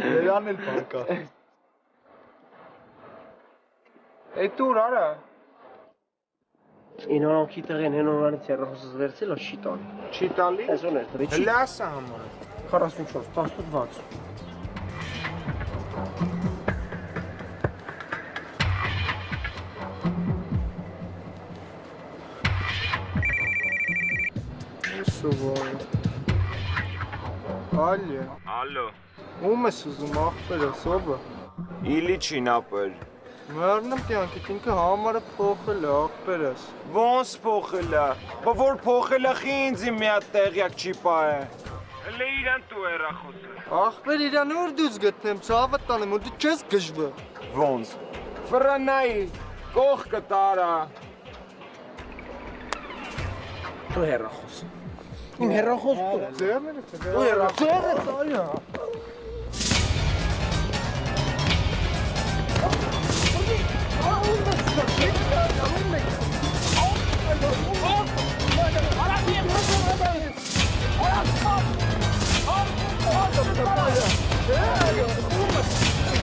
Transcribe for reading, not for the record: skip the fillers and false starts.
Նրան էլ բան կա։ Էդ ուր արա։ Ինորանքի տեղին հենորանից հեռախոսս վերցել, չի տալի։ Չի տալի։ Այսօր էր դրի, չի։ Լասա համար։ 44, 18, 60։ Սովոր։ Ալյա։ Ալո, Ում ես ուզում աղբերս, ով է։ իլիչին ապեր։ Մեռնեմ կյանքիդ ինքը համարը փոխել է աղբերս։ Ոնց փոխել է։ Բա որ փոխել է խի ինձ մի հատ տեղյակ չի պահե։ Հələ իրան դու հեռախոսը։ Աղբեր իրան որ դուց գտնեմ, ցավը տանեմ, ու դու չես գժվը։ Ոնց։ Ֆրանայի կողքը տարա։ Դու հեռախոս։ Իմ հեռախոս դու։ Ձերները Դու հեռախոս։